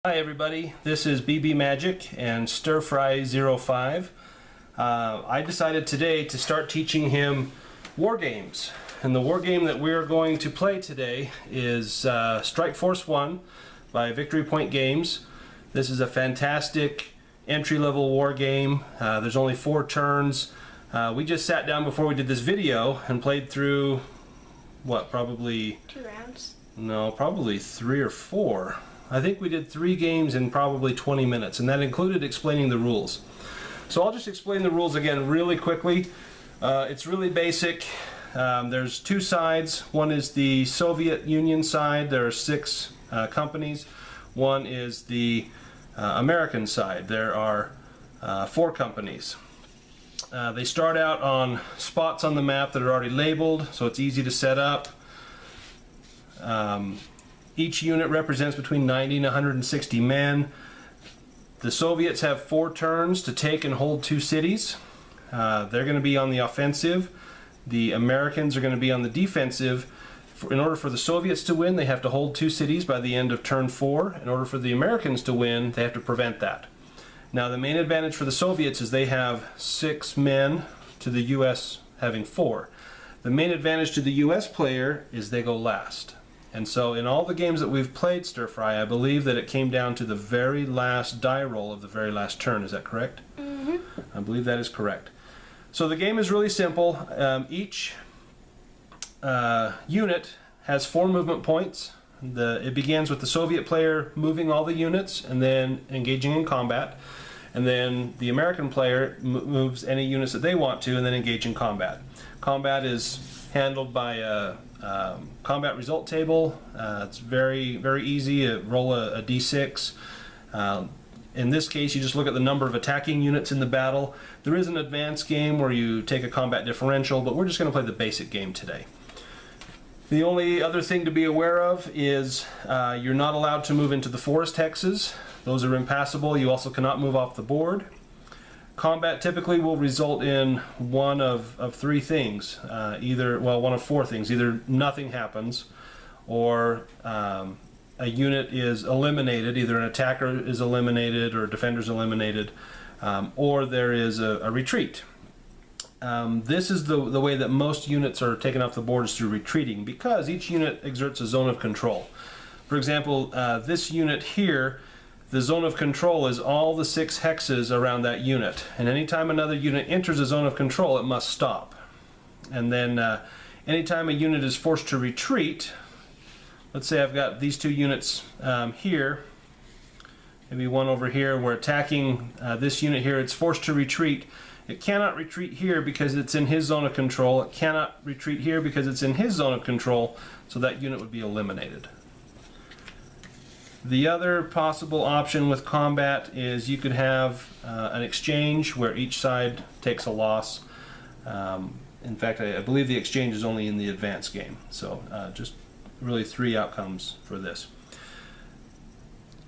Hi everybody, this is BB Magic and Stir Fry 05. I decided today to start teaching him war games. And the war game that we're going to play today is Strike Force 1 by Victory Point Games. This is a fantastic entry-level war game. There's only 4 turns. We just sat down before we did this video and played through, what, probably... 2 rounds? No, probably 3 or 4. I think we did 3 games in probably 20 minutes, and that included explaining the rules. So I'll just explain the rules again really quickly. It's really basic. There's 2 sides. One is the Soviet Union side. There are 6 companies. One is the American side. There are 4 companies. They start out on spots on the map that are already labeled, so it's easy to set up. Each unit represents between 90 and 160 men. The Soviets have 4 turns to take and hold 2 cities. They're going to be on the offensive. The Americans are going to be on the defensive. In order for the Soviets to win, they have to hold 2 cities by the end of turn 4. In order for the Americans to win, they have to prevent that. Now, the main advantage for the Soviets is they have 6 men to the US having 4. The main advantage to the US player is they go last. And so in all the games that we've played Stir Fry, I believe that it came down to the very last die roll of the very last turn. Is that correct? Mm-hmm. I believe that is correct. So the game is really simple. Each unit has 4 movement points. It begins with the Soviet player moving all the units and then engaging in combat. And then the American player moves any units that they want to and then engage in combat. Combat is handled by a combat result table. It's very easy. Roll a d6. In this case, you just look at the number of attacking units in the battle. There is an advanced game where you take a combat differential, but we're just going to play the basic game today. The only other thing to be aware of is you're not allowed to move into the forest hexes. Those are impassable. You also cannot move off the board. Combat typically will result in one of 3 things. One of 4 things. Either nothing happens, or a unit is eliminated. Either an attacker is eliminated or a defender is eliminated, or there is a retreat. This is the way that most units are taken off the board, is through retreating, because each unit exerts a zone of control. For example, this unit here, the zone of control is all the 6 hexes around that unit, and anytime another unit enters a zone of control, it must stop. And then anytime a unit is forced to retreat, let's say I've got these 2 units here, maybe one over here, we're attacking this unit here, it's forced to retreat. It cannot retreat here because it's in his zone of control. It cannot retreat here because it's in his zone of control, so that unit would be eliminated. The other possible option with combat is you could have an exchange where each side takes a loss. In fact, I believe the exchange is only in the advanced game. So just really 3 outcomes for this.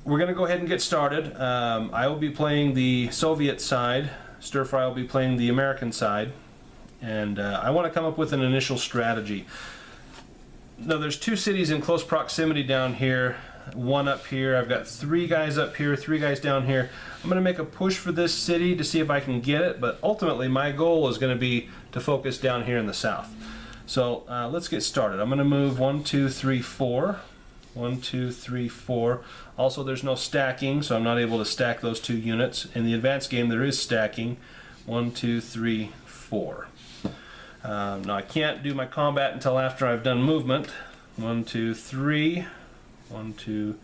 We're going to go ahead and get started. I will be playing the Soviet side. Stir Fry will be playing the American side. And I want to come up with an initial strategy. Now, there's 2 cities in close proximity down here. 1 up here. I've got 3 guys up here, 3 guys down here. I'm going to make a push for this city to see if I can get it, but ultimately my goal is going to be to focus down here in the south. So let's get started. I'm going to move 1, 2, 3, 4. 1, 2, 3, 4. Also, there's no stacking, so I'm not able to stack those 2 units. In the advanced game, there is stacking. 1, 2, 3, 4. Now, I can't do my combat until after I've done movement. 1, 2, 3. 1, 2,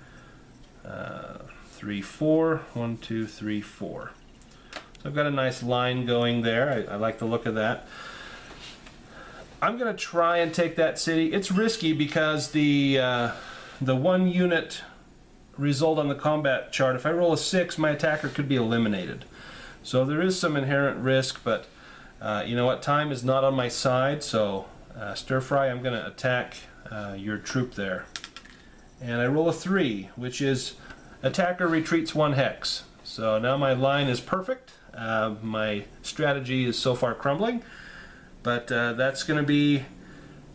3, 4. 1, 2, 3, 4. So I've got a nice line going there. I like the look of that. I'm going to try and take that city. It's risky because the 1 unit result on the combat chart, if I roll a 6, my attacker could be eliminated. So there is some inherent risk, but you know what? Time is not on my side, so Stir Fry, I'm going to attack your troop there. And I roll a 3, which is attacker retreats 1 hex. So now my line is perfect. My strategy is so far crumbling, but that's going to be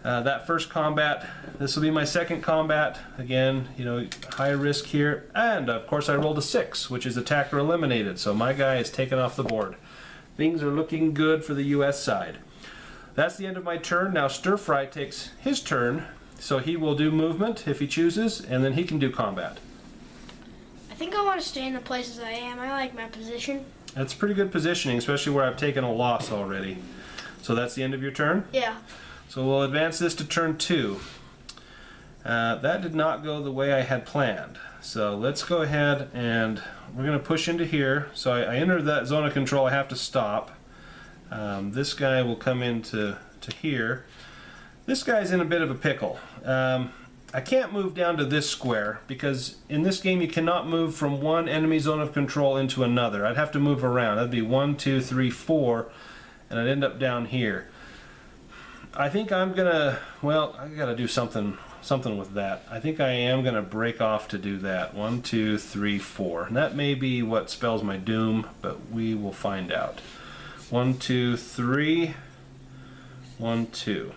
That first combat, this will be my second combat. Again, you know, high risk here. And of course I rolled a 6, which is attacker eliminated. So my guy is taken off the board. Things are looking good for the US side. That's the end of my turn. Now Stir Fry takes his turn. So he will do movement if he chooses, and then he can do combat. I think I want to stay in the places I am. I like my position. That's pretty good positioning, especially where I've taken a loss already. So that's the end of your turn? Yeah. So we'll advance this to turn 2. That did not go the way I had planned. So let's go ahead and we're going to push into here. So I enter that zone of control. I have to stop. This guy will come into here. This guy's in a bit of a pickle. I can't move down to this square because in this game you cannot move from one enemy zone of control into another. I'd have to move around. That'd be 1, 2, 3, 4, and I'd end up down here. I think I'm gonna, well, I gotta do something with that. I think I am gonna break off to do that. 1, 2, 3, 4. And that may be what spells my doom, but we will find out. 1, 2, 3. 1, 2.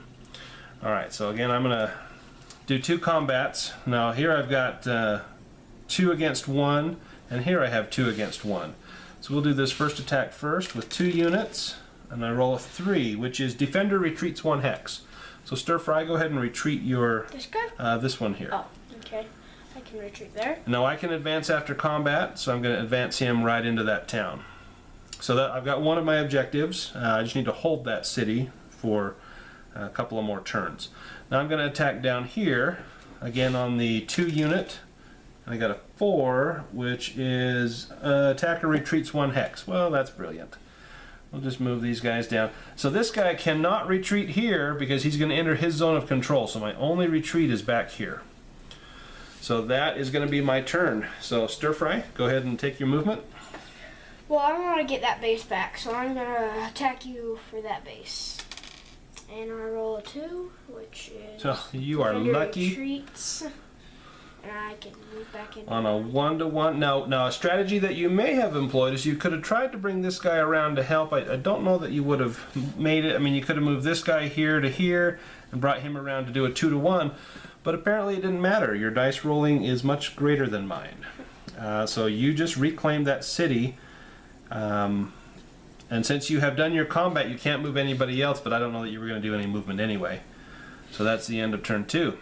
Alright, so again I'm gonna do 2 combats. Now here I've got 2 against 1, and here I have 2 against 1. So we'll do this first attack first with 2 units. And I roll a 3, which is Defender retreats 1 hex. So Stir Fry, go ahead and retreat your This guy? this one here. Oh, okay. I can retreat there. Now I can advance after combat, so I'm going to advance him right into that town. So that I've got one of my objectives. I just need to hold that city for a couple of more turns. Now I'm going to attack down here, again on the 2 unit. And I got a 4, which is attacker retreats 1 hex. Well, that's brilliant. We'll just move these guys down. So this guy cannot retreat here because he's going to enter his zone of control. So my only retreat is back here. So that is going to be my turn. So Stir Fry, go ahead and take your movement. Well, I want to get that base back, so I'm going to attack you for that base. And I roll a 2, which is... So you are lucky. Retreats. And I can move back in. On a 1-to-1. Now a strategy that you may have employed is you could have tried to bring this guy around to help. I don't know that you would have made it. I mean, you could have moved this guy here to here and brought him around to do a 2-to-1, but apparently it didn't matter. Your dice rolling is much greater than mine. So you just reclaimed that city, and since you have done your combat, you can't move anybody else, but I don't know that you were going to do any movement anyway. So that's the end of turn 2.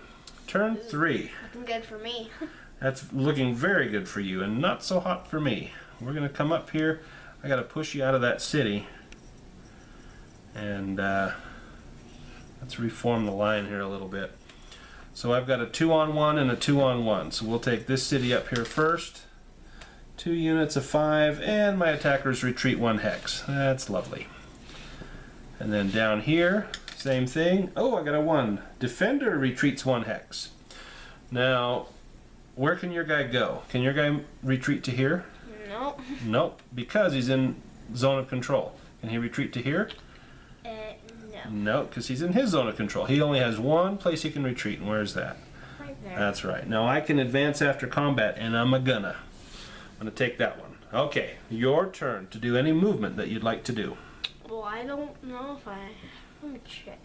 Turn 3. Looking good for me. That's looking very good for you and not so hot for me. We're going to come up here. I got to push you out of that city. And let's reform the line here a little bit. So I've got a 2-on-1 and a 2-on-1. So we'll take this city up here first. 2 units of 5, and my attackers retreat 1 hex. That's lovely. And then down here, same thing. Oh, I got a 1. Defender retreats 1 hex. Now, where can your guy go? Can your guy retreat to here? Nope. Nope, because he's in zone of control. Can he retreat to here? No. No, because he's in his zone of control. He only has 1 place he can retreat, and where's that? Right there. That's right. Now I can advance after combat, and I'm gonna take that one. Okay, your turn to do any movement that you'd like to do. Well, I don't know if let me check.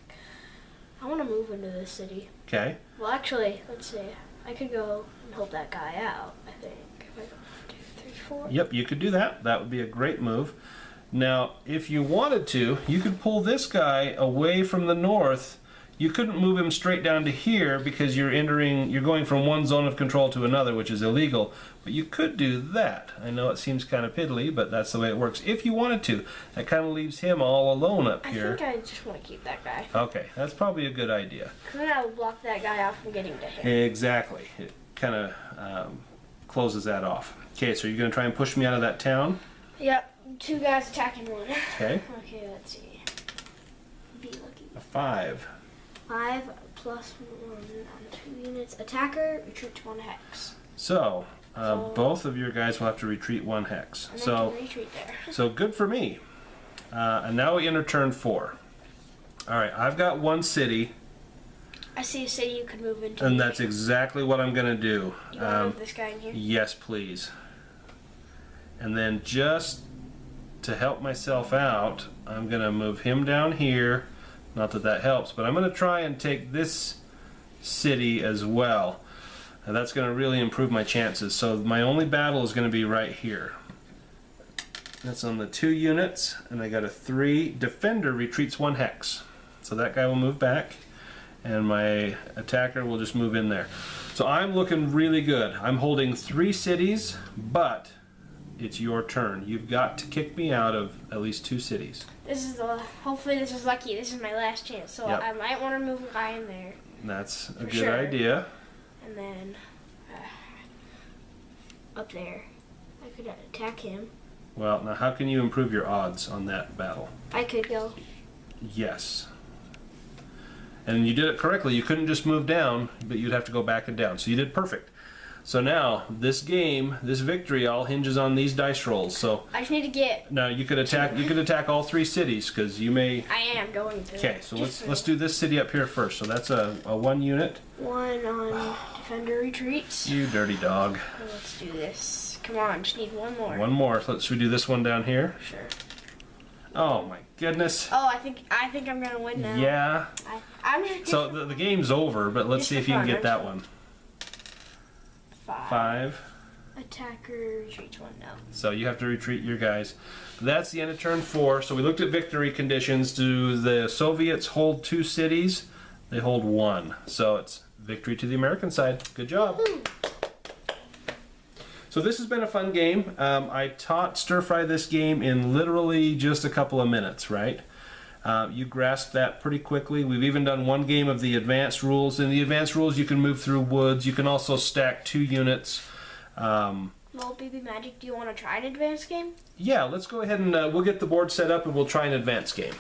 I want to move into this city. Okay. Well, actually, let's see. I could go and help that guy out, I think. If I go 1, 2, 3, 4. Yep, you could do that. That would be a great move. Now, if you wanted to, you could pull this guy away from the north. You couldn't move him straight down to here because you're going from one zone of control to another, which is illegal. But you could do that. I know it seems kind of piddly, but that's the way it works. If you wanted to, that kind of leaves him all alone up here. I think I just want to keep that guy. Okay, that's probably a good idea. Because then I'll block that guy off from getting to him. Exactly. It kind of closes that off. Okay, so you're going to try and push me out of that town? Yep. 2 guys attacking 1. Okay. Okay, let's see. Be lucky. A 5. 5 plus 1 on 2 units. Attacker retreat 1 hex. So, both of your guys will have to retreat 1 hex. And So, I can retreat there. so good for me. And now we enter turn 4. All right, I've got 1 city, I see a city you could move into. and that's exactly what I'm going to do. You want to move this guy in here? Yes, please. And then just to help myself out, I'm going to move him down here, Not that that helps, but I'm going to try and take this city as well. And that's going to really improve my chances. So my only battle is going to be right here. That's on the 2 units, and I got a 3. Defender retreats 1 hex. So that guy will move back, and my attacker will just move in there. So I'm looking really good. I'm holding 3 cities, but it's your turn. You've got to kick me out of at least 2 cities. Hopefully this is lucky. This is my last chance, so Yep. I might want to move a guy in there. That's a For good sure. idea. And then up there, I could attack him. Well, now how can you improve your odds on that battle? I could go. Yes. And you did it correctly. You couldn't just move down, but you'd have to go back and down. So you did perfect. So now, this game, this victory all hinges on these dice rolls. So I just need to get. now you could attack all 3 cities, because you may. I am going to. Okay, so let's do this city up here first. So that's a 1 unit. 1 on defender retreats. You dirty dog. Let's do this. Come on, just need 1 more. 1 more. Should we do this one down here? Sure. Oh my goodness. Oh, I think I'm gonna win now. Yeah. I'm just. So the game's over, but let's Just see if for you can fun, get that one. 5. Attacker retreats 1 now. So you have to retreat your guys. That's the end of turn 4. So we looked at victory conditions. Do the Soviets hold 2 cities? They hold 1. So it's victory to the American side. Good job. So this has been a fun game. I taught Stir Fry this game in literally just a couple of minutes, right? You grasped that pretty quickly. We've even done 1 game of the advanced rules. In the advanced rules, you can move through woods. You can also stack 2 units. Well, BB Magic, do you want to try an advanced game? Yeah, let's go ahead and we'll get the board set up and we'll try an advanced game.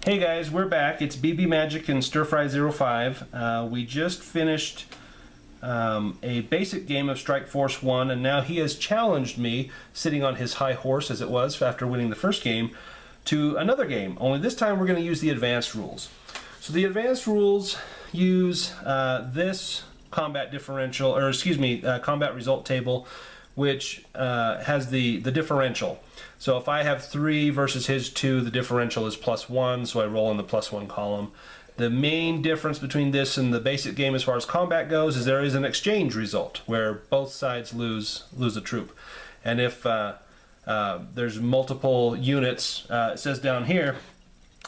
Hey guys, we're back. It's BB Magic and Stir Fry 05. We just finished a basic game of Strike Force 1, and now he has challenged me, sitting on his high horse as it was after winning the first game, to another game. Only this time we're going to use the advanced rules. So the advanced rules use this combat differential, or excuse me, combat result table, which has the differential. So if I have 3 versus his 2, the differential is +1, so I roll in the +1 column. The main difference between this and the basic game as far as combat goes is there is an exchange result where both sides lose a troop. And if there's multiple units, it says down here,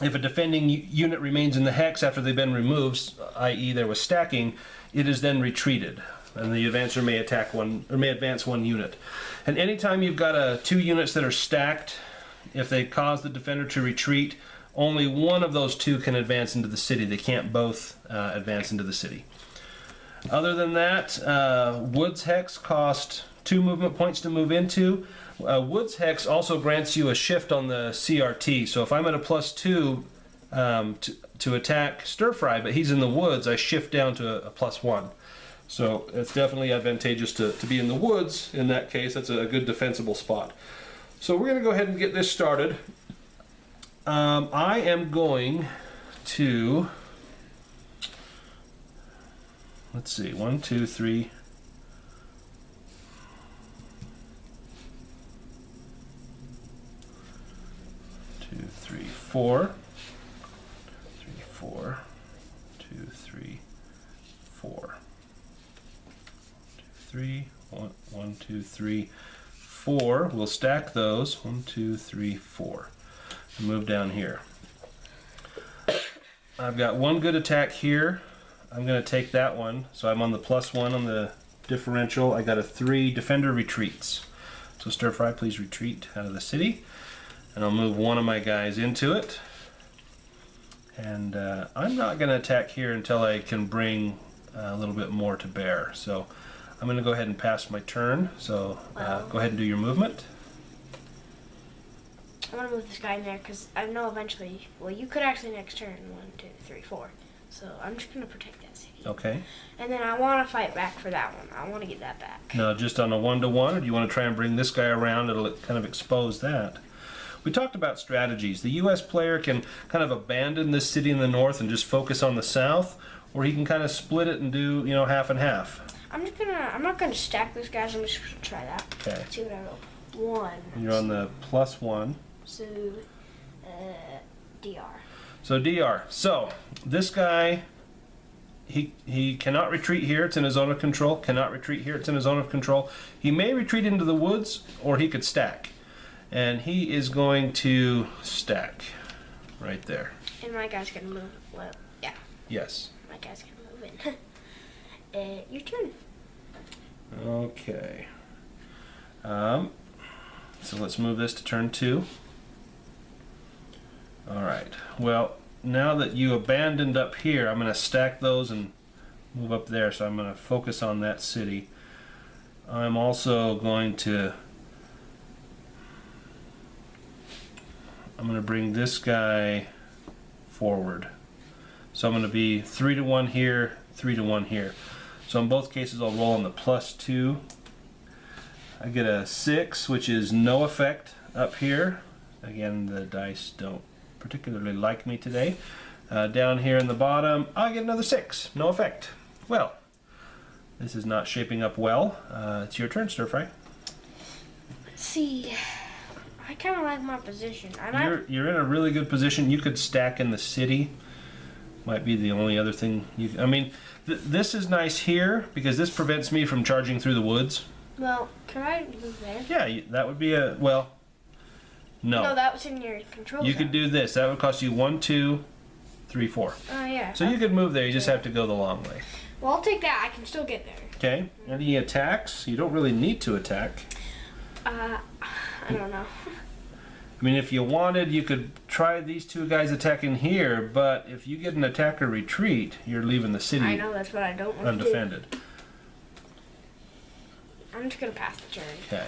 if a defending unit remains in the hex after they've been removed, i.e. there was stacking, it is then retreated, and the advancer may advance 1 unit. And anytime you've got 2 units that are stacked, if they cause the defender to retreat, only one of those 2 can advance into the city. They can't both advance into the city. Other than that, Woods Hex cost 2 movement points to move into. Woods Hex also grants you a shift on the CRT. So if I'm at a +2 to attack Stir Fry, but he's in the woods, I shift down to a +1. So it's definitely advantageous to be in the woods. In that case, that's a good defensible spot. So we're going to go ahead and get this started. I am going to, let's see, 1, 2, 3. 2, 3, 4. 3, 4. 2, 3, 4. 2, 3. 1, 2, 3, 4. We'll stack those. 1, 2, 3, 4. Move down here. I've got 1 good attack here. I'm going to take that one. So I'm on the +1 on the differential. I got a 3 defender retreats. So Stir Fry, please retreat out of the city. And I'll move 1 of my guys into it. And I'm not going to attack here until I can bring a little bit more to bear. So I'm going to go ahead and pass my turn. So go ahead and do your movement. I want to move this guy in there because I know eventually, well, you could actually next turn, 1, 2, 3, 4. So I'm just going to protect that city. Okay. And then I want to fight back for that one. I want to get that back. Now, just on a 1-to-1, or do you want to try and bring this guy around? It'll kind of expose that. We talked about strategies. The U.S. player can kind of abandon this city in the north and just focus on the south, or he can kind of split it and do, you know, half and half. I'm not gonna stack those guys. I'm just gonna try that. Okay. Let's see what I roll. 1. You're on the +1. So, DR. So DR. So this guy, he cannot retreat here. It's in his zone of control. Cannot retreat here. It's in his zone of control. He may retreat into the woods, or he could stack. And he is going to stack right there. And my guy's gonna move. Well, yeah. Yes. My guy's gonna move in. Your turn. Okay. So let's move this to turn 2. All right. Well, now that you abandoned up here, I'm going to stack those and move up there. So I'm going to focus on that city. I'm also going to bring this guy forward. So I'm going to be 3 to 1 here, 3 to 1 here. So in both cases, I'll roll on the +2. I get a 6, which is no effect up here. Again, the dice don't particularly like me today. Down here in the bottom, I get another 6, no effect. Well, this is not shaping up well. It's your turn, Stir Fry. Let's see. I kind of like my position. You're in a really good position. You could stack in the city. Might be the only other thing you. I mean, this is nice here because this prevents me from charging through the woods. Well, can I move there? Yeah, that would be a well. No. No, that was in your control. You could do this. That would cost you 1, 2, 3, 4. Oh yeah. So you could move there. You just have to go the long way. Well, I'll take that. I can still get there. Okay. Any attacks? You don't really need to attack. I don't know. I mean, if you wanted, you could try these two guys attacking here, but if you get an attack or retreat, you're leaving the city I know, that's what I don't want undefended. to do. I'm just gonna pass the turn. Okay.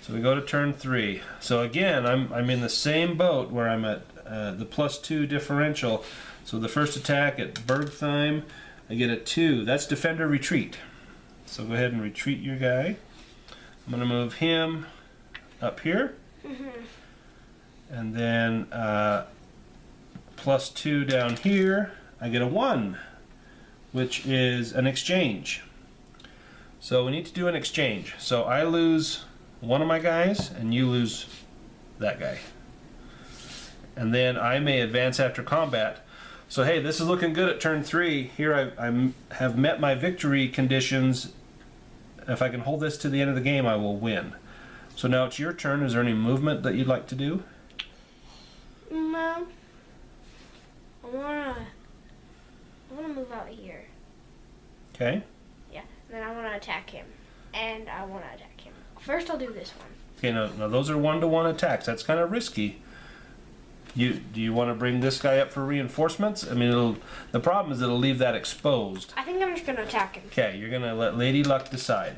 So we go to turn 3. So again, I'm in the same boat where I'm at the +2 differential. So the first attack at Bergtheim, I get a 2. That's defender retreat. So go ahead and retreat your guy. I'm going to move him up here. And then +2 down here, I get a 1, which is an exchange. So we need to do an exchange. So I lose one of my guys, and you lose that guy. And then I may advance after combat. So hey, this is looking good at turn 3. Here I have met my victory conditions. If I can hold this to the end of the game, I will win. So now it's your turn. Is there any movement that you'd like to do? No. I wanna move out here. Okay. Yeah. Then I wanna attack him. And I wanna attack him. First I'll do this one. Okay, now those are 1-to-1 attacks. That's kind of risky. Do you want to bring this guy up for reinforcements? I mean, the problem is it'll leave that exposed. I think I'm just gonna attack him. Okay, you're gonna let Lady Luck decide.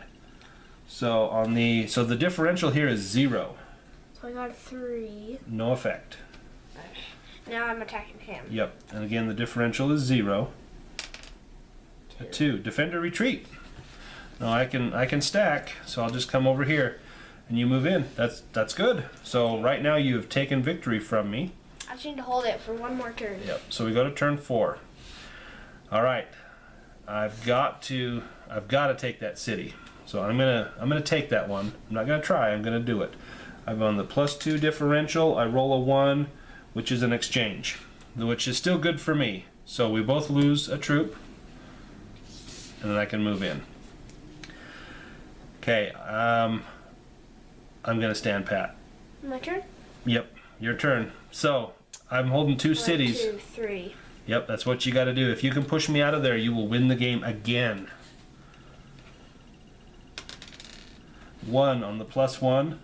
So the differential here is 0. So I got a 3. No effect. Now I'm attacking him. Yep, and again the differential is 0. 2. Defender retreat. Now I can stack, so I'll just come over here, and you move in. That's good. So right now you have taken victory from me. I just need to hold it for one more turn. Yep. So we go to turn 4. All right. I've got to take that city. So I'm gonna take that one. I'm not gonna try. I'm gonna do it. I'm on the +2 differential. I roll a 1, which is an exchange, which is still good for me. So we both lose a troop, and then I can move in. Okay. I'm gonna stand pat. My turn? Yep. Your turn. So I'm holding 2 cities. 1, 2, 3. Yep, that's what you got to do. If you can push me out of there, you will win the game again. 1 on the +1.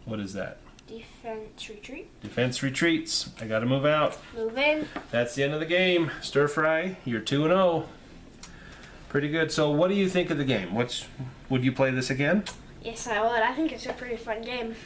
What is that? Defense retreat. Defense retreats. I got to move out. Move in. That's the end of the game. Stir Fry, you're 2-0. Pretty good. So what do you think of the game? Would you play this again? Yes, I would. I think it's a pretty fun game.